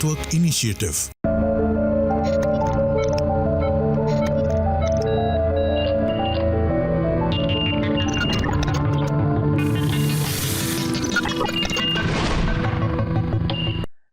Network initiative.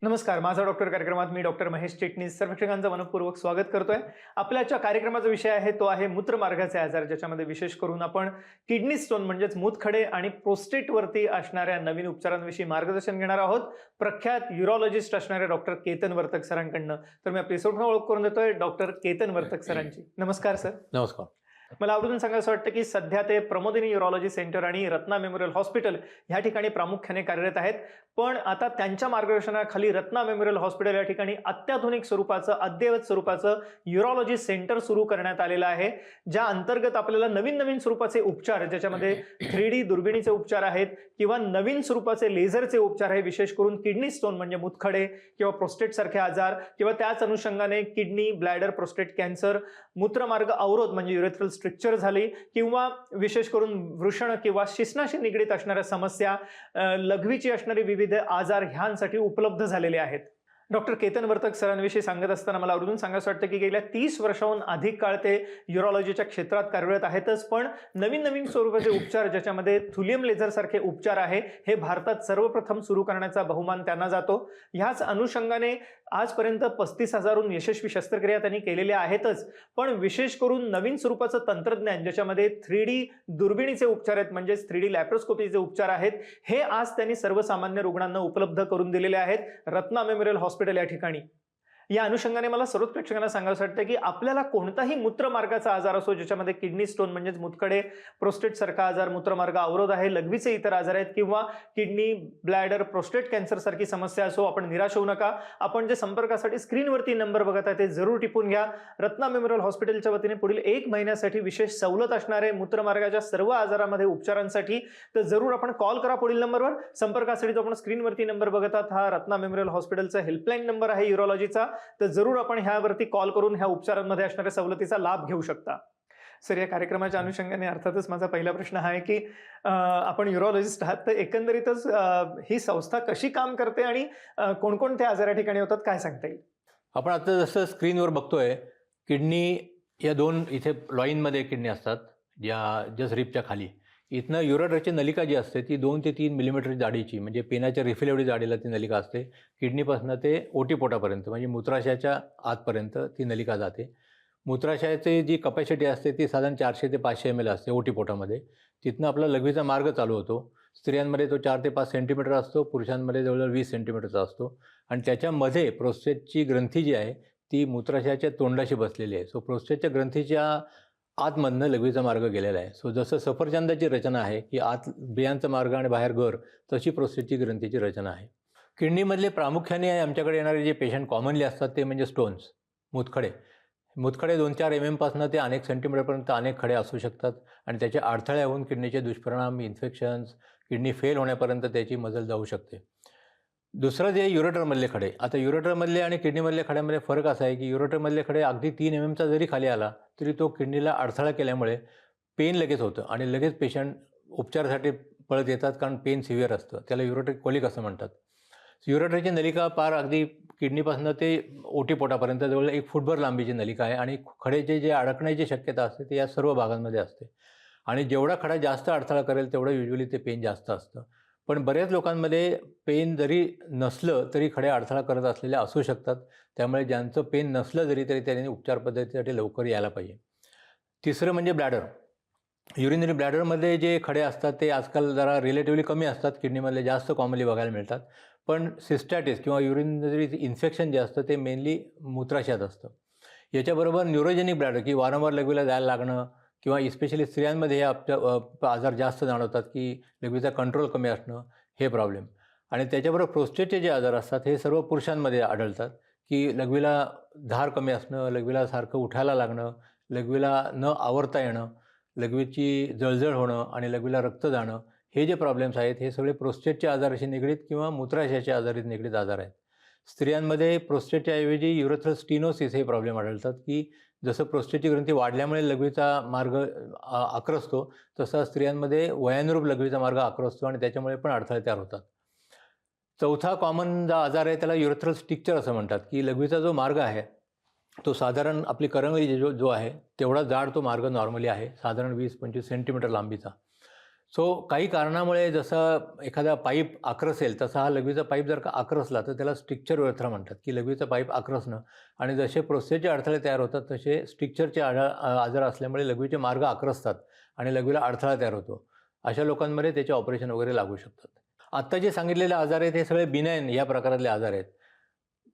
नमस्कार, माझा doctor कार्यक्रमात मी डॉक्टर महेश चिटणीस सर्व प्रेक्षकांचं मनपूर्वक स्वागत करतोय. आपल्याच्या कार्यक्रमाचा विषय आहे तो आहे मूत्रमार्गाचे आजार, ज्याच्यामध्ये विशेष करून आपण किडनी स्टोन म्हणजेच मूतखडे आणि प्रोस्टेटवरती असणाऱ्या नवीन उपचारांविषयी मार्गदर्शन घेणार आहोत प्रख्यात युरोलॉजिस्ट असणारे डॉक्टर केतन वर्तक सरांकडनं. तर मी आपली स्वतः ओळख करून देतोय डॉक्टर केतन वर्तक सरांची. नमस्कार सर. नमस्कार. मला आवडून सांगायचं वाटतं की सध्या ते प्रमोदिनी युरोलॉजी सेंटर आणि रत्ना मेमोरियल हॉस्पिटल ह्या ठिकाणी प्रामुख्याने कार्यरत आहेत. पण आता त्यांच्या मार्गदर्शनाखाली रत्ना मेमोरियल हॉस्पिटल या ठिकाणी अत्याधुनिक स्वरूपाचं अद्ययावत स्वरूपाचं युरोलॉजी सेंटर सुरू करण्यात आलेलं आहे, ज्या अंतर्गत आपल्याला नवीन नवीन स्वरूपाचे उपचार, ज्याच्यामध्ये 3D दुर्बिणीचे उपचार आहेत किंवा नवीन स्वरूपाचे लेझरचे उपचार आहे, विशेष करून किडनी स्टोन म्हणजे मूतखडे किंवा प्रोस्टेट सारखे आजार किंवा त्याच अनुषंगाने किडनी, ब्लॅडर, प्रोस्टेट कॅन्सर, मूत्रमार्ग अवरोध म्हणजे युरेथ्रल स्ट्रिक्चर झाली किंवा विशेष करून वृषण किंवा शिश्नाशी निगडीत असणाऱ्या समस्या, लघवीची असणारी विविध आजार ह्यांसाठी उपलब्ध झालेले आहेत. डॉक्टर केतन वर्तक सरांविषयी सांगत असताना मला आवडून सांगायचं वाटतं की गेल्या 30 वर्षाहून अधिक काळ ते युरोलॉजीच्या क्षेत्रात कार्यरत आहेतच, पण नवीन नवीन स्वरूपाचे उपचार, ज्याच्यामध्ये थुलियम लेझर सारखे उपचार आहे, हे भारतात सर्वप्रथम सुरू करण्याचा बहुमान त्यांना जातो. ह्याच अनुषंगाने आजपर्यंत 35,000हून यशस्वी शस्त्रक्रिया त्यांनी केलेल्या आहेतच, पण विशेष करून नवीन स्वरूपाचं तंत्रज्ञान, ज्याच्यामध्ये 3D दुर्बिणीचे उपचार आहेत म्हणजेच 3D लॅप्रोस्कोपीचे उपचार आहेत, हे आज त्यांनी सर्वसामान्य रुग्णांना उपलब्ध करून दिलेले आहेत रत्ना मेमोरियल हॉस्पिटल या ठिकाणी. या अनुषंगाने मला सर्वच प्रेक्षकांना सांगायचं वाटतं की आपल्याला कोणताही मूत्रमार्गाचा आजार असो, ज्याच्यामध्ये किडनी स्टोन म्हणजेच मूतखडे, प्रोस्टेट सारखा आजार, मूत्रमार्ग अवरोध आहे, लघवीचे इतर आजार आहेत किंवा किडनी, ब्लॅडर, प्रोस्टेट कॅन्सर सारखी समस्या असो, आपण निराश होऊ नका. आपण जे संपर्कासाठी स्क्रीनवरती नंबर बघत आहे ते जरूर टिपून घ्या. रत्ना मेमोरियल हॉस्पिटलच्या वतीने पुढील 1 महिन्यासाठी विशेष सवलत असणार आहे मूत्रमार्गाच्या सर्व आजारामध्ये उपचारांसाठी. तर जरूर आपण कॉल करा पुढील नंबरवर. संपर्कासाठी जो आपण स्क्रीनवरती नंबर बघत आहात हा रत्ना मेमोरियल हॉस्पिटलचा हेल्पलाईन नंबर आहे युरोलॉजीचा. तर जरूर आपण ह्यावरती कॉल करून ह्या उपचारांमध्ये असणाऱ्या सवलतीचा लाभ घेऊ शकता. सर, या कार्यक्रमाच्या अनुषंगाने अर्थातच माझा पहिला प्रश्न हा आहे की आपण युरोलॉजिस्ट आहात, तर एकंदरीतच ही संस्था कशी काम करते आणि कोणकोणत्या आजार या ठिकाणी होतात, काय सांगता येईल? आपण आता जसं स्क्रीनवर बघतोय, किडनी या 2 इथे लॉईनमध्ये किडनी असतात, या जस्ट रिपच्या खाली. इथनं युरेटरची नलिका जी असते ती 2 ते 3 मिलीमीटर जाडीची, म्हणजे पेनाच्या रिफिल एवढी जाडीला ती नलिका असते. किडनीपासून ते ओटीपोटापर्यंत म्हणजे मूत्राशयाच्या आतपर्यंत ती नलिका जाते. मूत्राशयाची जी कपॅसिटी असते ती साधारण 400 ते 500 ml असते ओटीपोटामध्ये. तिथनं आपला लघवीचा मार्ग चालू होतो. स्त्रियांमध्ये तो 4 ते 5 सेंटीमीटर असतो, पुरुषांमध्ये जवळजवळ 20 सेंटीमीटरचा असतो. आणि त्याच्यामध्ये प्रोस्टेटची ग्रंथी जी आहे ती मूत्राशयाच्या तोंडाशी बसलेली आहे. सो प्रोस्टेटच्या ग्रंथीच्या आतमधनं लघवीचा मार्ग गेलेला आहे. सो जसं सफरचंदाची रचना आहे की आत बियांचा मार्ग आणि बाहेर गर, तशी प्रोस्टेटची ग्रंथीची रचना आहे. किडनीमधले प्रामुख्याने आमच्याकडे येणारे जे पेशंट कॉमनली असतात ते म्हणजे स्टोन्स, मूतखडे. मूतखडे 2-4 mm पासून ते अनेक सेंटीमीटरपर्यंत अनेक खडे असू शकतात आणि त्याचे अडथळे होऊन किडनीचे दुष्परिणाम, इन्फेक्शन्स, किडनी फेल होण्यापर्यंत त्याची मजल जाऊ शकते. दुसरं जे युरेटरमधले खडे. आता युरेटरमधले आणि किडनीमधल्या खड्यामध्ये फरक असा आहे की युरेटरमधले खडे अगदी 3 mmचा जरी खाली आला तरी तो किडनीला अडथळा केल्यामुळे पेन लगेच होतं आणि लगेच पेशंट उपचारासाठी पळत येतात, कारण पेन सिव्हिअर असतं. त्याला युरेटर कोलिक असं म्हणतात. युरेटरची नलिका पार अगदी किडनीपासून ते ओटीपोटापर्यंत जवळ 1 फूटभर लांबीची नलिका आहे आणि खडेचे जे अडकण्याची शक्यता असते ते या सर्व भागांमध्ये असते. आणि जेवढा खडा जास्त अडथळा करेल तेवढं युजली ते पेन जास्त असतं. पण बऱ्याच लोकांमध्ये पेन जरी नसलं तरी खडे अडथळा करत असलेले असू शकतात. त्यामुळे ज्यांचं पेन नसलं जरी तरी त्यांनी उपचार पद्धतीसाठी लवकर यायला पाहिजे. तिसरं म्हणजे ब्लॅडर. युरिनरी ब्लॅडरमध्ये जे खडे असतात ते आजकाल जरा रिलेटिव्हली कमी असतात, किडनीमधले जास्त कॉमनली बघायला मिळतात. पण सिस्टॅटिस किंवा युरिनरी इन्फेक्शन जे असतं ते मेनली मूत्राशयात असतं. याच्याबरोबर न्यूरोजेनिक ब्लॅडर की वारंवार लघवीला जायला लागणं किंवा इस्पेशली स्त्रियांमध्ये हे आजार जास्त जाणवतात की लघवीचा कंट्रोल कमी असणं, हे प्रॉब्लेम. आणि त्याच्याबरोबर प्रोस्टेटचे जे आजार असतात हे सर्व पुरुषांमध्ये आढळतात की लघवीला धार कमी असणं, लघवीला सारखं उठायला लागणं, लघवीला न आवरता येणं, लघवीची जळजळ होणं आणि लघवीला रक्त जाणं, हे जे प्रॉब्लेम्स आहेत हे सगळे प्रोस्टेटच्या आजाराशी निगडीत किंवा मूत्राशयाच्या आजाराशी निगडीत आजार आहेत. स्त्रियांमध्ये प्रोस्टेटच्या ऐवजी युरेथ्रल स्टिनोसिस हे प्रॉब्लेम आढळतात की जसं प्रोस्टेटची ग्रंथी वाढल्यामुळे लघवीचा मार्ग आक्रसतो, तसा स्त्रियांमध्ये वयानुरूप लघवीचा मार्ग आक्रसतो आणि त्याच्यामुळे पण अडथळे तयार होतात. चौथा कॉमन जो आजार आहे त्याला युरेथ्रल स्टिक्चर असं म्हणतात, की लघवीचा जो मार्ग आहे तो साधारण आपली करंगळी जो जो आहे तेवढा जाड तो मार्ग नॉर्मली आहे, साधारण 20-25 सेंटीमीटर लांबीचा. सो काही कारणामुळे जसं एखादा पाईप आक्रसेल तसा हा लघवीचा पाईप जर का आक्रसला तर त्याला स्टिक्चर युरेथ्रा म्हणतात, की लघवीचा पाईप आक्रसणं. आणि जसे प्रोस्टेटचे अडथळे तयार होतात तसे स्टिक्चरचे आजार असल्यामुळे लघवीचे मार्ग आक्रसतात आणि लघवीला अडथळा तयार होतो. अशा लोकांमध्ये त्याचे ऑपरेशन वगैरे लागू शकतात. आत्ता जे सांगितलेले आजार आहेत हे सगळे बिनाईन या प्रकारातले आजार आहेत.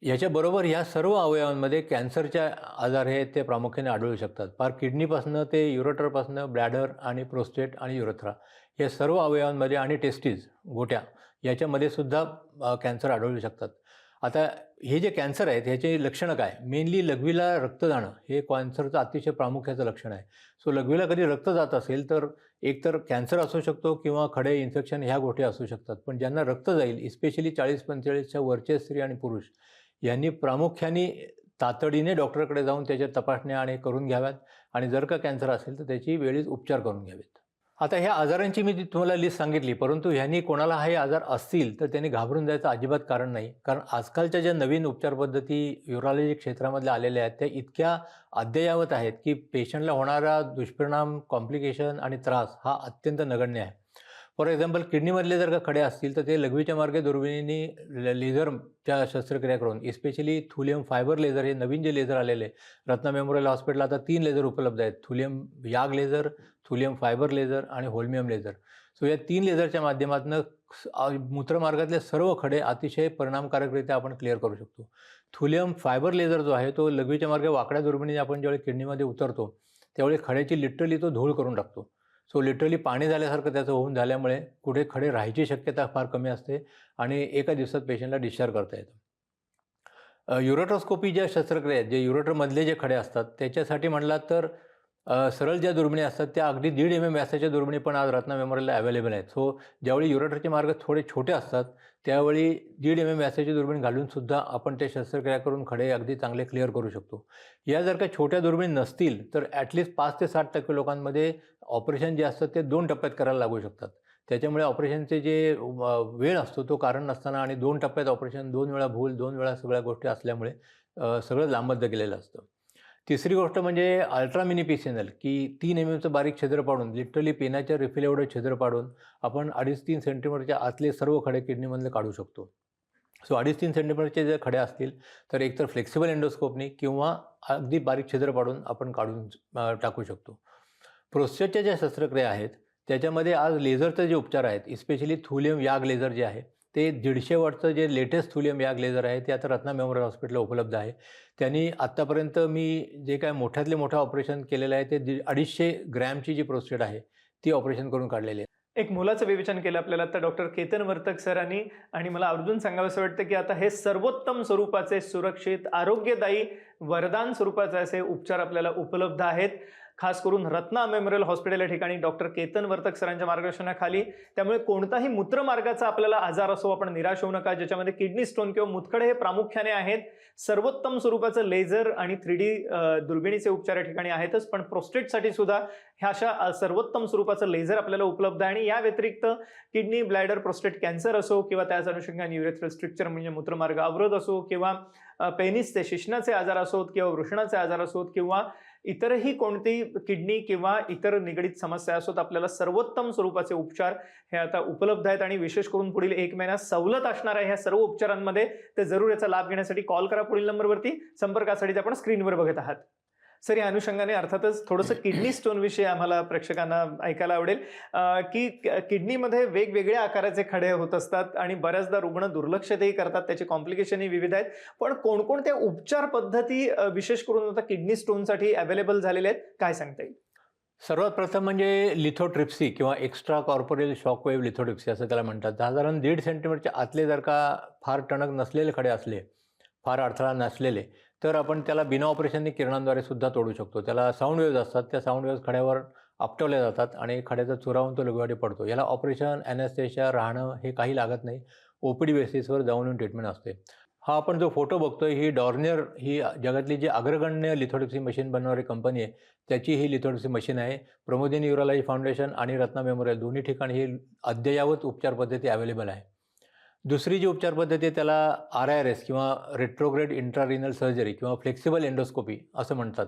याच्याबरोबर ह्या सर्व अवयवांमध्ये कॅन्सरचे आजार हे ते प्रामुख्याने आढळू शकतात. फार किडनीपासनं ते युरेटरपासनं ब्लॅडर आणि प्रोस्टेट आणि युरेथ्रा या सर्व अवयवांमध्ये आणि टेस्टीज गोट्या याच्यामध्ये सुद्धा कॅन्सर आढळू शकतात. आता हे जे कॅन्सर आहेत ह्याचे लक्षणं काय? मेनली लघवीला रक्त जाणं हे कॅन्सरचं अतिशय प्रामुख्याचं लक्षण आहे. सो लघवीला कधी रक्त जात असेल तर एकतर कॅन्सर असू शकतो किंवा खडे इन्फेक्शन ह्या गोष्टी असू शकतात. पण ज्यांना रक्त जाईल इस्पेशली 40-45च्या वरचे स्त्री आणि पुरुष यांनी प्रामुख्याने तातडीने डॉक्टरकडे जाऊन त्याच्या तपासण्या आणि करून घ्याव्यात आणि जर का कॅन्सर असेल तर त्याची वेळीच उपचार करून घ्यावेत. आता ह्या आजारांची मी तुम्हाला लिस्ट सांगितली, परंतु ह्यांनी कोणाला हे आजार असतील तर त्यांनी घाबरून जायचं अजिबात कारण नाही. कारण आजकालच्या ज्या नवीन उपचार पद्धती युरॉलॉजी क्षेत्रामधल्या आलेल्या आहेत त्या इतक्या अद्ययावत आहेत की पेशंटला होणारा दुष्परिणाम, कॉम्प्लिकेशन आणि त्रास हा अत्यंत नगण्य आहे. फॉर एक्झाम्पल किडनीमधले जर का खडे असतील तर ते लघवीच्या मार्गे दुर्बिणीने लेझरच्या शस्त्रक्रिया करून, इस्पेशली थुलियम फायबर लेझर हे नवीन जे लेझर आलेले राज्य मेमोरियल हॉस्पिटल आता 3 लेझर उपलब्ध आहेत. थुलियम याग लेझर, थुलियम फायबर लेझर आणि होल्मियम लेझर. सो या 3 लेझरच्या माध्यमातून मूत्रमार्गातले सर्व खडे अतिशय परिणामकारकरित्या आपण क्लिअर करू शकतो. थुलियम फायबर लेझर जो आहे तो लघवीच्या मार्गे वाकड्या दुर्बिणीने आपण ज्यावेळी किडनीमध्ये उतरतो त्यावेळी खड्याची लिटरली तो धूळ करून टाकतो. सो लिटरली पाणी झाल्यासारखं त्याचं होऊन झाल्यामुळे कुठे खडे राहायची शक्यता फार कमी असते आणि एका दिवसात पेशंटला डिस्चार्ज करता येतं. युरेट्रोस्कोपी ज्या शस्त्रक्रिया आहेत, जे युरेटरमधले जे खडे असतात त्याच्यासाठी म्हटलात तर सरळ ज्या दुर्बिणी असतात त्या अगदी 1.5 mm व्यासाच्या दुर्बिणी पण आज रत्ना मेमोरियलला अवेलेबल आहेत. सो ज्यावेळी युरेटरचे मार्ग थोडे छोटे असतात त्यावेळी 1.5 mm व्यासाची दुर्बीण घालूनसुद्धा आपण ते शस्त्रक्रिया करून खडे अगदी चांगले क्लिअर करू शकतो. या जर का छोट्या दुर्बिणी नसतील तर ॲटलिस्ट 5 ते 60% लोकांमध्ये ऑपरेशन जे असतं ते 2 टप्प्यात करायला लागू शकतात. त्याच्यामुळे ऑपरेशनचे जे वेळ असतो तो कारण नसताना आणि 2 टप्प्यात ऑपरेशन, 2 वेळा भूल, 2 वेळा सगळ्या गोष्टी असल्यामुळे सगळं लांबत गेलेलं असतं. तिसरी गोष्ट म्हणजे अल्ट्रा मिनी पिसिनल, की 3 mmचं बारीक छिद्र पाडून, लिटरली पेनाच्या रिफिल एवढं छिद्र पाडून आपण 2.5-3 सेंटीमीटरच्या आतले सर्व खडे किडनीमधले काढू शकतो. सो 2.5-3 सेंटीमीटरचे जर खडे असतील तर एकतर फ्लेक्सिबल एंडोस्कोपनी किंवा अगदी बारीक छिद्र पाडून आपण काढून टाकू शकतो. प्रोस्टेटच्या ज्या शस्त्रक्रिया आहेत त्याच्यामध्ये आज लेझरचे जे उपचार आहेत, इस्पेशली थुलियम याग लेझर जे आहे ते 150 वॉटचं जे लेटेस्ट थुलियम याग लेझर आहे ते आता रत्ना मेमोरियल हॉस्पिटलला उपलब्ध आहे. त्यांनी आत्तापर्यंत मी जे काय मोठ्यातले मोठं ऑपरेशन केलेलं आहे ते 250 ग्रॅमची जी प्रोस्टेट आहे ती ऑपरेशन करून काढलेली आहे. एक मुलाचं विवेचन केलं आपल्याला आता डॉक्टर केतन वर्तक सरांनी, आणि मला आवर्जून सांगावंसं वाटतं की आता हे सर्वोत्तम स्वरूपाचे, सुरक्षित, आरोग्यदायी, वरदान स्वरूपाचे असे उपचार आपल्याला उपलब्ध आहेत, खास करून रत्ना मेमोरियल हॉस्पिटल या ठिकाणी डॉक्टर केतन वर्तक सरांच्या मार्गदर्शनाखाली. त्यामुळे कोणताही मूत्रमार्गाचा आपल्याला आजार असो आपण निराश होऊ नका, ज्याच्यामध्ये किडनी स्टोन किंवा मुतखडे हे प्रामुख्याने आहेत. सर्वोत्तम स्वरूपाचं लेझर आणि 3D दुर्बिणीचे उपचार या ठिकाणी आहेतच, पण प्रोस्टेटसाठी सुद्धा ह्या अशा सर्वोत्तम स्वरूपाचं लेझर आपल्याला उपलब्ध आहे. आणि या व्यतिरिक्त किडनी, ब्लॅडर, प्रोस्टेट कॅन्सर असो किंवा त्याच अनुषंगाने युरेथ्रल स्ट्रिक्चर म्हणजे मूत्रमार्ग अवरोध असो किंवा पेनिसचे, शिश्नाचे आजार असोत किंवा वृषणाचे आजार असोत किंवा इतरही कोणती किडनी किंवा इतर निगडीत समस्या असोत, आपल्याला सर्वोत्तम स्वरूपाचे उपचार हे आता उपलब्ध आहेत. आणि विशेष करून पुढील 1 महिना सवलत असणार आहे ह्या सर्व उपचारांमध्ये. तर जरूर याचा लाभ घेण्यासाठी कॉल करा पुढील नंबरवरती. संपर्कासाठी आपण स्क्रीनवर बघत आहात. सर, या अनुषंगाने अर्थातच थोडंसं किडनी स्टोन विषयी आम्हाला प्रेक्षकांना ऐकायला आवडेल की किडनीमध्ये वेगवेगळ्या आकाराचे खडे होत असतात आणि बऱ्याचदा रुग्ण दुर्लक्षतही करतात, त्याचे कॉम्प्लिकेशनही विविध आहेत. पण कोणकोणत्या उपचार पद्धती विशेष करून आता किडनी स्टोनसाठी अवेलेबल झालेल्या आहेत, काय सांगता येईल? सर्वात प्रथम म्हणजे लिथोट्रिप्सी किंवा एक्स्ट्रा कॉर्पोरियल शॉकवेव्ह लिथोट्रिप्सी असं त्याला म्हणतात. साधारण 1.5 सेंटीमीटरच्या आतले जर का फार टणक नसलेले खडे असले, फार अडथळा नसलेले, तर आपण त्याला बिना ऑपरेशनने किरणांद्वारे सुद्धा तोडू शकतो. त्याला साऊंड वेव्ज असतात, त्या साऊंड वेव्ज खड्यावर आपटवल्या जातात आणि खड्याचा चुरावून तो लघवीवाटे पडतो. याला ऑपरेशन, ॲनेस्थेशिया, राहणं हे काही लागत नाही. OPD बेसिसवर जाऊन येऊन ट्रीटमेंट असते. हा आपण जो फोटो बघतोय ही डॉर्नियर, ही जगातली जी अग्रगण्य लिथोट्रिप्सी मशीन बनवणारी कंपनी आहे त्याची ही लिथोट्रिप्सी मशीन आहे. प्रमोदिनी युरॉलॉजी फाउंडेशन आणि रत्ना मेमोरियल दोन्ही ठिकाणी ही अद्ययावत उपचार पद्धती अवेलेबल आहे. दुसरी जी उपचार पद्धती आहे त्याला RIRS किंवा रेट्रोग्रेड इंट्रारिनल सर्जरी किंवा फ्लेक्सिबल एंडोस्कोपी असं म्हणतात.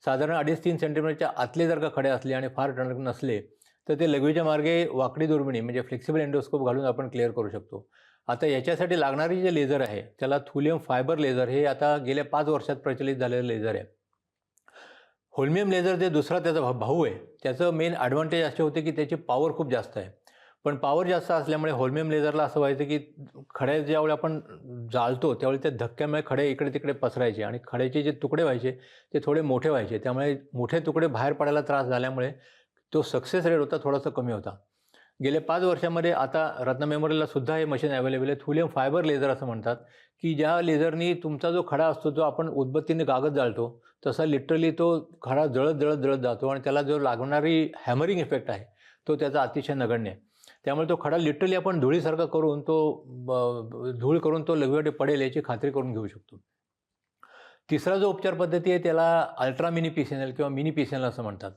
साधारण 2.5-3 सेंटीमीटरच्या आतले जर का खडे असले आणि फार टणक नसले, तर ते लघवीच्या मार्गे वाकडी दुर्बिणी म्हणजे फ्लेक्सिबल एंडोस्कोप घालून आपण क्लिअर करू शकतो. आता याच्यासाठी लागणारी जे लेझर आहे, त्याला थुलियम फायबर लेझर हे आता गेल्या 5 वर्षात प्रचलित झालेलं लेझर आहे. होल्मियम लेझर जे दुसरा त्याचा भाऊ आहे, त्याचं मेन ॲडव्हान्टेज असे होते की त्याची पॉवर खूप जास्त आहे. पण पॉवर जास्त असल्यामुळे होल्मियम लेझरला असं व्हायचं की खडे ज्यावेळी आपण जाळतो त्यावेळी त्या धक्क्यामुळे खडे इकडे-तिकडे पसरायचे आणि खड्याचे जे तुकडे व्हायचे ते थोडे मोठे व्हायचे. त्यामुळे मोठे तुकडे बाहेर पडायला त्रास झाल्यामुळे तो सक्सेस रेट होता थोडासा कमी होता. गेल्या 5 वर्षामध्ये आता रत्ना मेमोरियलला सुद्धा हे मशीन अवेलेबल आहे. थुलियम फायबर लेझर असं म्हणतात, की ज्या लेझरनी तुमचा जो खडा असतो जो आपण उदबत्तीने कागद जाळतो, तसा लिटरली तो खडा जळत जातो आणि त्याला जो लागणारी हॅमरिंग इफेक्ट आहे, तो त्याचा अतिशय नगण्य आहे. त्यामुळे तो खडा लिटरली आपण धुळीसारखा करून धूळ करून तो लघवीमध्ये पडेल याची खात्री करून घेऊ शकतो. तिसरा जो उपचार पद्धती आहे त्याला अल्ट्रा मिनी PCNL किंवा मिनी PCNL असं म्हणतात.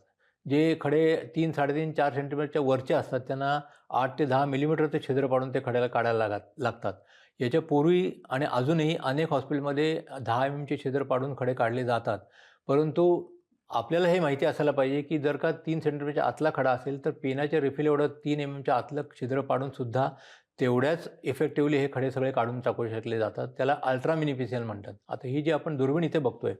जे खडे 3-3.5-4 सेंटीमीटरच्या वरचे असतात त्यांना 8 ते 10 मिलीमीटरचे छिद्र पाडून ते खड्याला काढायला लागतात. याच्यापूर्वी आणि अजूनही अनेक हॉस्पिटलमध्ये 10 mmचे छिद्र पाडून खडे काढले जातात. परंतु आपल्याला हे माहिती असायला पाहिजे की जर का 3 सेंटीमीटरच्या आतला खडा असेल तर पेनाच्या रिफिल एवढं 3 mmच्या आतलं छिद्र पाडून सुद्धा तेवढ्याच इफेक्टिव्हली हे खडे सगळे काढून टाकू शकले जातात. त्याला अल्ट्रा मिनी PCNL म्हणतात. आता ही जी आपण दुर्बीण इथे बघतोय,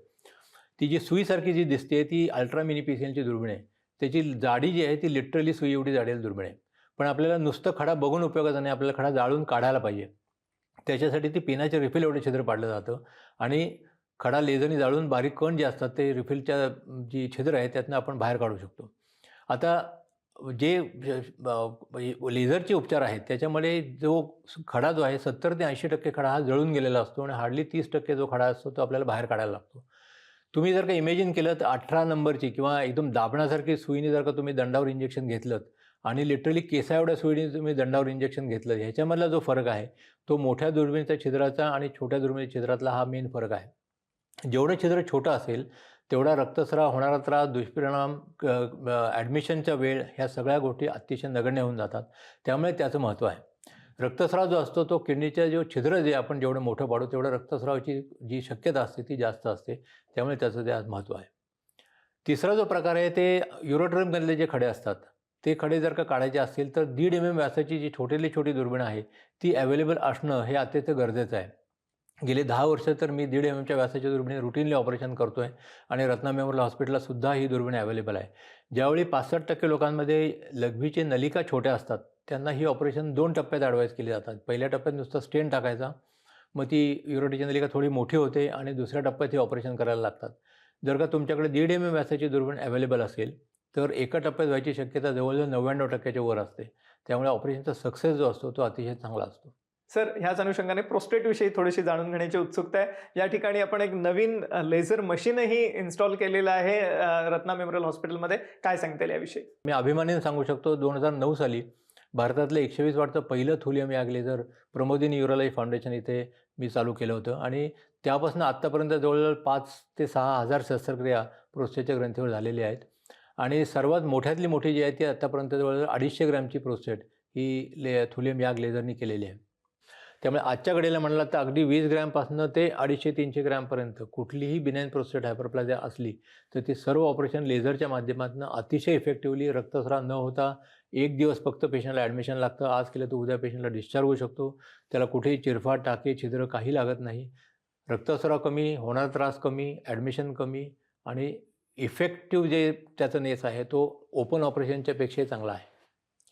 ती जी सुईसारखी जी दिसते ती अल्ट्रा मिनी PCNLची दुर्बीण आहे. त्याची जाडी जी आहे ती लिटरली सुई एवढी जाडेल दुर्बीण आहे. पण आपल्याला नुसतं खडा बघून उपयोगाचा नाही, आपल्याला खडा जाळून काढायला पाहिजे. त्याच्यासाठी ती पेनाच्या रिफिल एवढे छिद्र पाडलं जातं आणि खडा लेझरने जाळून बारीक कण जे असतात ते रिफिलच्या जी छिद्र आहे त्यातनं आपण बाहेर काढू शकतो. आता जे लेझरचे उपचार आहेत त्याच्यामध्ये जो खडा जो आहे 70 ते 80% खडा हा जळून गेलेला असतो आणि हार्डली 30% जो खडा असतो तो आपल्याला बाहेर काढायला लागतो. तुम्ही जर का इमेजिन केलं तर 18 नंबरची किंवा एकदम दाबण्यासारखी सुईने जर का तुम्ही दंडावर इंजेक्शन घेतलं आणि लिटरली केसा एवढ्या सुईने तुम्ही दंडावर इंजेक्शन घेतलं, ह्याच्यामधला जो फरक आहे तो मोठ्या दुर्बिणीच्या छिद्राचा आणि छोट्या दुर्बिणीच्या छिद्रातला हा मेन फरक आहे. जेवढं छिद्र छोटं असेल तेवढा रक्तस्राव होणारा त्रास, दुष्परिणाम, ॲडमिशनचा वेळ ह्या सगळ्या गोष्टी अतिशय नगण्य होऊन जातात. त्यामुळे त्याचं महत्त्व आहे. रक्तस्राव जो असतो तो किडनीच्या जो छिद्र जे आपण जेवढं मोठं पाडू तेवढं रक्तस्रावाची जी शक्यता असते ती जास्त असते. त्यामुळे त्याचं ते आज महत्त्व आहे. तिसरा जो प्रकार आहे ते युरोट्रममधले जे खडे असतात, ते खडे जर का काढायचे असतील तर 1.5 mm व्यासाची जी छोटी दुर्बीण आहे ती अवेलेबल असणं हे अत्यंत गरजेचं आहे. गेले 10 वर्ष तर मी 1.5 mmच्या व्यासाच्या दुर्बिणी रुटीनली ऑपरेशन करतो आहे आणि रत्ना मेमोरियल हॉस्पिटलला सुद्धा ही दुर्बीण अवेलेबल आहे. ज्यावेळी 65% लोकांमध्ये लघवीचे नलिका छोट्या असतात त्यांना ही ऑपरेशन 2 टप्प्यात ॲडवाईज केली जातात. पहिल्या टप्प्यात नुसतं स्टेंट टाकायचा, मग ती युरोटीची नलिका थोडी मोठी होते आणि दुसऱ्या टप्प्यात हे ऑपरेशन करायला लागतात. जर का तुमच्याकडे 1.5 mm व्यासाची दुर्बीण अवेलेबल असेल तर एका टप्प्यात व्हायची शक्यता जवळजवळ 99% वर असते. त्यामुळे ऑपरेशनचा सक्सेस जो असतो तो अतिशय चांगला असतो. सर, ह्याच अनुषंगाने प्रोस्टेटविषयी थोडीशी जाणून घेण्याची उत्सुकता आहे. या ठिकाणी आपण एक नवीन लेझर मशीनही इन्स्टॉल केलेलं आहे रत्ना मेमोरियल हॉस्पिटलमध्ये. काय सांगता येईल याविषयी? मी अभिमानाने सांगू शकतो 2009 साली भारतातलं 120 वॉटचं पहिलं थुलियम याग लेझर प्रमोदिनी न्यूरोलॉजी फाउंडेशन इथे मी चालू केलं होतं आणि त्यापासून आत्तापर्यंत जवळजवळ 5 ते 6 हजार शस्त्रक्रिया प्रोस्टेटच्या ग्रंथीवर झालेल्या आहेत आणि सर्वात मोठ्यातली मोठी जी आहे ती आत्तापर्यंत जवळजवळ 250 ग्रॅमची प्रोस्टेट ही थुलियम याग लेझरनी केलेली आहे. त्यामुळे आजच्या घडीला म्हणलं तर अगदी 20 ग्रॅमपासून ते 250-300 ग्रॅमपर्यंत कुठलीही बिनाइन प्रोस्टेट हायपरप्लाझिया असली तर ती सर्व ऑपरेशन लेझरच्या माध्यमातून अतिशय इफेक्टिव्हली रक्तस्राव न होता 1 दिवस फक्त पेशंटला ॲडमिशन लागतं. आज केलं तर उद्या पेशंटला डिस्चार्ज होऊ शकतो. त्याला कुठेही चिरफाड, टाके, छिद्र काही लागत नाही. रक्तस्राव कमी, होणारा त्रास कमी, ॲडमिशन कमी आणि इफेक्टिव्ह जे त्याचं नेस आहे तो ओपन ऑपरेशनच्या पेक्षाही चांगला आहे.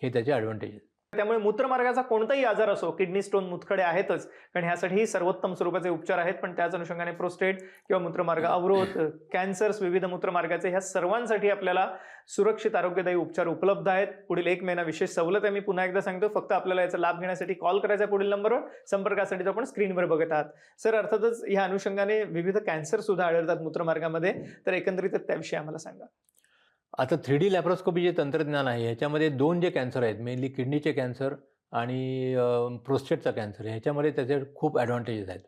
हे त्याचे ॲडव्हान्टेज आहेत. त्यामुळे मूत्रमार्गाचा कोणताही आजार असो, किडनी स्टोन, मूतखडे आहेतच, कारण ह्यासाठी सर्वोत्तम स्वरूपाचे उपचार आहेत. पण त्याच अनुषंगाने प्रोस्टेट किंवा मूत्रमार्ग अवरोध, कॅन्सर्स, विविध मूत्रमार्गाचे ह्या सर्वांसाठी आपल्याला सुरक्षित आरोग्यदायी उपचार उपलब्ध आहेत. पुढील 1 महिना विशेष सवलत आहे, मी पुन्हा एकदा सांगतो. फक्त आपल्याला याचा लाभ घेण्यासाठी कॉल करायचा पुढील नंबरवर. संपर्कासाठी आपण स्क्रीनवर बघत आहात. सर, अर्थातच ह्या अनुषंगाने विविध कॅन्सर सुद्धा आढळतात मूत्रमार्गामध्ये, तर एकंदरीतच त्याविषयी आम्हाला सांगा. आता 3D लॅप्रोस्कोपी जे तंत्रज्ञान आहे ह्याच्यामध्ये 2 जे कॅन्सर आहेत, मेनली किडनीचे कॅन्सर आणि प्रोस्टेटचा कॅन्सर, ह्याच्यामध्ये त्याचे खूप ॲडव्हान्टेजेस आहेत.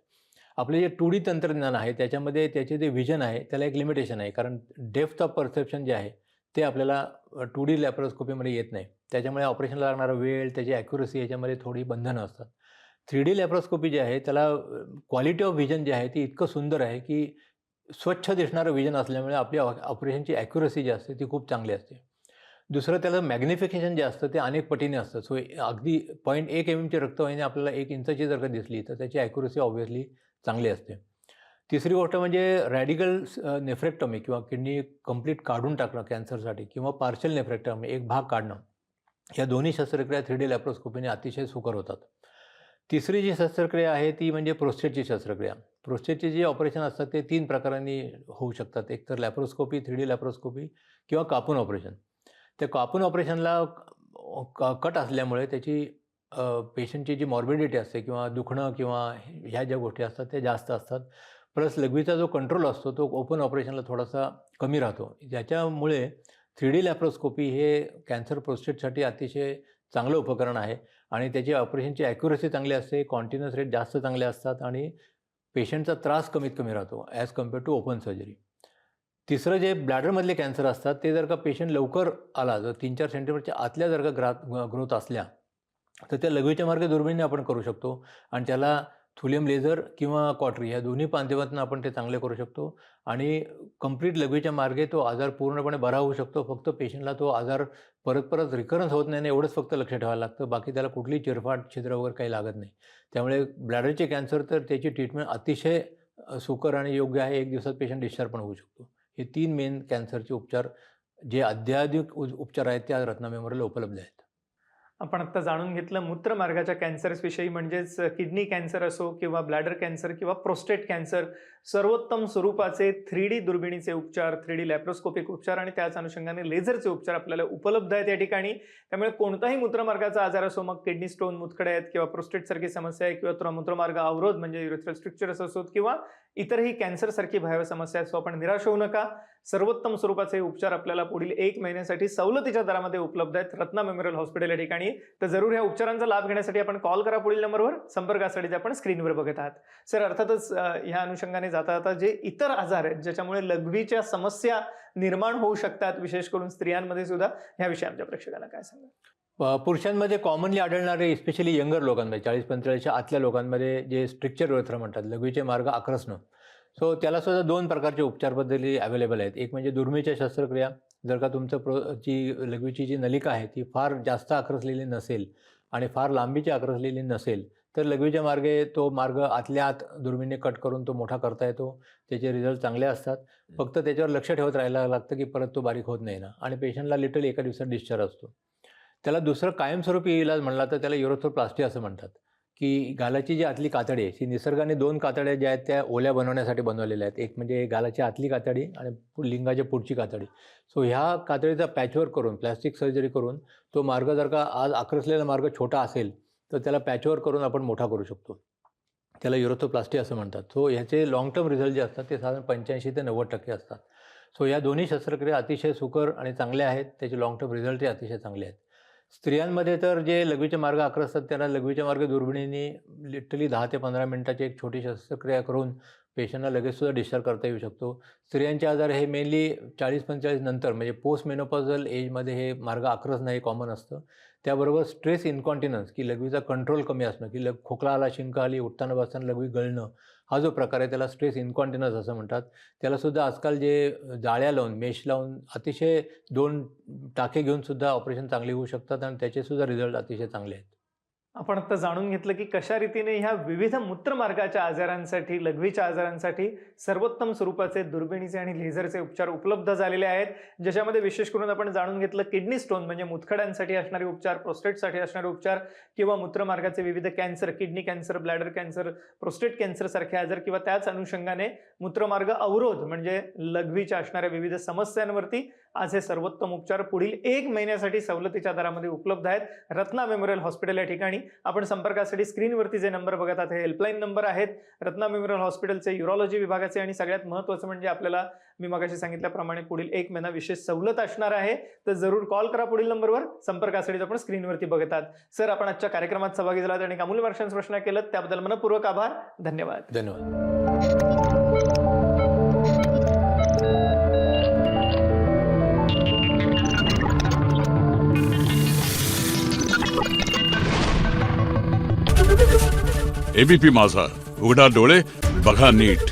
आपले जे 2D तंत्रज्ञान आहे त्याच्यामध्ये त्याचे जे व्हिजन आहे त्याला एक लिमिटेशन आहे, कारण डेप्थ ऑफ परसेप्शन जे आहे ते आपल्याला 2D लॅप्रोस्कोपीमध्ये येत नाही. त्याच्यामुळे ऑपरेशनला लागणारा वेळ, त्याची ॲक्युरसी याच्यामध्ये थोडी बंधनं असतात. 3D लॅप्रोस्कोपी जे आहे त्याला क्वालिटी ऑफ व्हिजन जे आहे ती इतकं सुंदर आहे की स्वच्छ दिसणारं व्हिजन असल्यामुळे आपल्या ऑपरेशनची ॲक्युरसी जी असते ती खूप चांगली असते. दुसरं त्याला मॅग्निफिकेशन जे असतं ते अनेक पटीने असतं. सो अगदी 0.1 mm रक्तवाहिनी आपल्याला 1 इंचाची जर का दिसली तर त्याची ॲक्युरसी ऑब्व्हियसली चांगली असते. तिसरी गोष्ट म्हणजे रॅडिकल नेफ्रेक्टॉमी किंवा किडनी कंप्लीट काढून टाकणं कॅन्सरसाठी किंवा पार्शल नेफ्रेक्टॉमी एक भाग काढणं, या दोन्ही शस्त्रक्रिया 3D लॅप्रोस्कोपीने अतिशय सुकर होतात. तिसरी जी शस्त्रक्रिया आहे ती म्हणजे प्रोस्टेटची शस्त्रक्रिया. प्रोस्टेटचे जे ऑपरेशन असतात ते 3 प्रकारांनी होऊ शकतात. एक तर लॅप्रोस्कोपी, 3D लॅप्रोस्कोपी किंवा कापून ऑपरेशन. त्या कापून ऑपरेशनला कट असल्यामुळे त्याची पेशंटची जी मॉर्बिडिटी असते किंवा दुखणं किंवा ह्या ज्या गोष्टी असतात त्या जास्त असतात. प्लस लघवीचा जो कंट्रोल असतो तो ओपन ऑपरेशनला थोडासा कमी राहतो. ज्याच्यामुळे 3D लॅप्रोस्कोपी हे कॅन्सर प्रोस्टेटसाठी अतिशय चांगलं उपकरण आहे आणि त्याची ऑपरेशनची ॲक्युरसी चांगली असते, कॉन्टिन्युअस रेट जास्त चांगले असतात आणि पेशंटचा त्रास कमीत कमी राहतो as compared to open surgery. तिसरं जे ब्लॅडरमधले कॅन्सर असतात ते जर का पेशंट लवकर आला, जर 3-4 सेंटीमीटरच्या आतल्या जर का ग्रोथ असल्या तर त्या लघवीच्या मार्गे दुर्बिणीने आपण करू शकतो आणि त्याला थुलियम लेझर किंवा कॉटरी ह्या दोन्ही माध्यमातून आपण ते चांगले करू शकतो आणि कंप्लीट लघवीच्या मार्गे तो आजार पूर्णपणे बरा होऊ शकतो. फक्त पेशंटला तो आजार परत परत रिकरन्स होत नाही एवढंच फक्त लक्ष ठेवायला लागतं. बाकी त्याला कुठलीही चिरफाट छिद्र वगैरे काही लागत नाही. त्यामुळे ब्लॅडरचे कॅन्सर तर त्याची ट्रीटमेंट अतिशय सुकर आणि योग्य आहे. 1 दिवसात पेशंट डिस्चार्ज पण होऊ शकतो. हे 3 मेन कॅन्सरचे उपचार जे अत्याधुनिक उपचार आहेत त्या रत्ना मेमोरियलला उपलब्ध आहेत. आपण आत्ता जाणून घेतलं मूत्रमार्गाच्या कॅन्सर्सविषयी, म्हणजेच किडनी कॅन्सर असो किंवा ब्लॅडर कॅन्सर किंवा प्रोस्टेट कॅन्सर, सर्वोत्तम स्वरूपाचे 3D दुर्बिणीचे उपचार, 3D लॅप्रोस्कोपिक उपचार आणि त्याच अनुषंगाने लेझरचे उपचार आपल्याला उपलब्ध आहेत या ठिकाणी. त्यामुळे कोणताही मूत्रमार्गाचा आजार असो, मग किडनी स्टोन, मुतखडे आहेत किंवा प्रोस्टेटसारखी समस्या आहे किंवा मूत्रमार्ग अवरोध म्हणजे युरेथ्रल स्ट्रक्चर्स असोत किंवा इतरही कॅन्सरसारखी भयावह समस्या असो, आपण निराश होऊ नका. सर्वोत्तम स्वरूपाचे उपचार आपल्याला पुढील 1 महिन्यासाठी सवलतीच्या दरामध्ये उपलब्ध आहेत रत्ना मेमोरियल हॉस्पिटल या ठिकाणी. तर जरूर ह्या उपचारांचा लाभ घेण्यासाठी आपण कॉल करा पुढील नंबरवर. संपर्कासाठी आपण स्क्रीनवर बघत आहात. सर, अर्थातच ह्या अनुषंगाने जाता जाता जे इतर आजार आहेत ज्याच्यामुळे लघवीच्या समस्या निर्माण होऊ शकतात, विशेष करून स्त्रियांमध्ये सुद्धा, ह्याविषयी आमच्या प्रेक्षकांना काय सांगा? पुरुषांमध्ये कॉमनली आढळणारे, स्पेशली यंगर लोकांमध्ये, 40-45च्या आतल्या लोकांमध्ये जे स्ट्रिक्चर युरेथ्रा म्हणतात, लघवीचे मार्ग आक्रसणं. सो त्यालासुद्धा 2 प्रकारचे उपचार पद्धती अवेलेबल आहेत. एक म्हणजे दुर्मिळच्या शस्त्रक्रिया. जर का तुमचं लघवीची जी नलिका आहे ती फार जास्त आक्रसलेली नसेल आणि फार लांबीची आक्रसलेली नसेल तर लघवीच्या मार्गे तो मार्ग आतल्या आत दुर्मिळीने कट करून तो मोठा करता येतो. त्याचे रिझल्ट चांगले असतात. फक्त त्याच्यावर लक्ष ठेवत राहायला लागतं की परत तो बारीक होत नाही ना, आणि पेशंटला लिटरली एका दिवसात डिस्चार्ज असतो. त्याला दुसरं कायमस्वरूपी इलाज म्हणला तर त्याला युरोथ्रोप्लास्टी असं म्हणतात, की गालाची जी आतली कातडी आहे ती निसर्गाने 2 कातड्या ज्या आहेत त्या ओल्या बनवण्यासाठी बनवलेल्या आहेत. एक म्हणजे गालाची आतली कातडी आणि लिंगाच्या पुढची कातडी. सो ह्या कातडीचा पॅचवर्क करून, प्लॅस्टिक सर्जरी करून तो मार्ग जर का आज आक्रसलेला मार्ग छोटा असेल तर त्याला पॅचवर्क करून आपण मोठा करू शकतो. त्याला युरोथ्रोप्लास्टी असं म्हणतात. सो ह्याचे लाँग टर्म रिझल्ट जे असतात ते साधारण 85 ते 90% असतात. सो या दोन्ही शस्त्रक्रिया अतिशय सुकर आणि चांगल्या आहेत. त्याचे लाँग टर्म रिझल्टही अतिशय चांगले आहेत. स्त्रियांमध्ये तर जे लघवीचे मार्ग आक्रसतात त्यांना लघवीच्या मार्ग दुर्बिणीने लिटरली 10 ते 15 मिनिटाची एक छोटी शस्त्रक्रिया करून पेशंटला लगेचसुद्धा डिस्चार्ज करता येऊ शकतो. स्त्रियांचे आजार हे मेनली 40-45 नंतर म्हणजे पोस्ट मेनोपॉझल एजमध्ये हे मार्ग आक्रसणं हे कॉमन असतं. त्याबरोबर स्ट्रेस इन्कॉन्टिनन्स, की लघवीचा कंट्रोल कमी असणं, की खोकला आला, शिंक आली, उठताना बसताना लघवी गळणं, हा जो प्रकार आहे त्याला स्ट्रेस इन्कॉन्टिनन्स असं म्हणतात. त्यालासुद्धा आजकाल जे जाळ्या लावून, मेश लावून अतिशय 2 टाके घेऊनसुद्धा ऑपरेशन चांगले होऊ शकतात आणि त्याचेसुद्धा रिझल्ट अतिशय चांगले आहेत. आपण आता जाणून घेतलं की कशा रीतीने ह्या विविध मूत्रमार्गाच्या आजारांसाठी, लघवीच्या आजारांसाठी सर्वोत्तम स्वरूपाचे दुर्बिणीचे आणि लेझरचे उपचार उपलब्ध झालेले आहेत, ज्याच्यामध्ये विशेष करून आपण जाणून घेतलं किडनी स्टोन म्हणजे मुतखड्यांसाठी असणारे उपचार, प्रोस्टेटसाठी असणारे उपचार किंवा मूत्रमार्गाचे विविध cancer, kidney cancer, bladder cancer, prostate cancer सारखे आजार किंवा त्याच अनुषंगाने मूत्रमार्ग अवरोध म्हणजे लघवीच्या असणाऱ्या विविध समस्यांवरती आज हे सर्वोत्तम उपचार पुढील 1 महिन्यासाठी सवलतीच्या दरामध्ये उपलब्ध आहेत रत्ना मेमोरियल हॉस्पिटल या ठिकाणी. आपण संपर्कासाठी स्क्रीनवरती जे नंबर बघत आहात हे हेल्पलाईन नंबर आहेत रत्ना मेमोरियल हॉस्पिटलचे युरोलॉजी विभागाचे. आणि सगळ्यात महत्त्वाचं म्हणजे आपल्याला मी मगाशी सांगितल्याप्रमाणे पुढील 1 महिना विशेष सवलत असणार आहे. तर जरूर कॉल करा पुढील नंबरवर. संपर्कासाठी आपण स्क्रीनवरती बघत आहात. सर, आपण आजच्या कार्यक्रमात सहभागी झालात आणि अमूल्य मार्गदर्शन प्रश्न केलं त्याबद्दल मनपूर्वक आभार. धन्यवाद. धन्यवाद. एबीपी माझा, उघडा डोळे बघा नीट.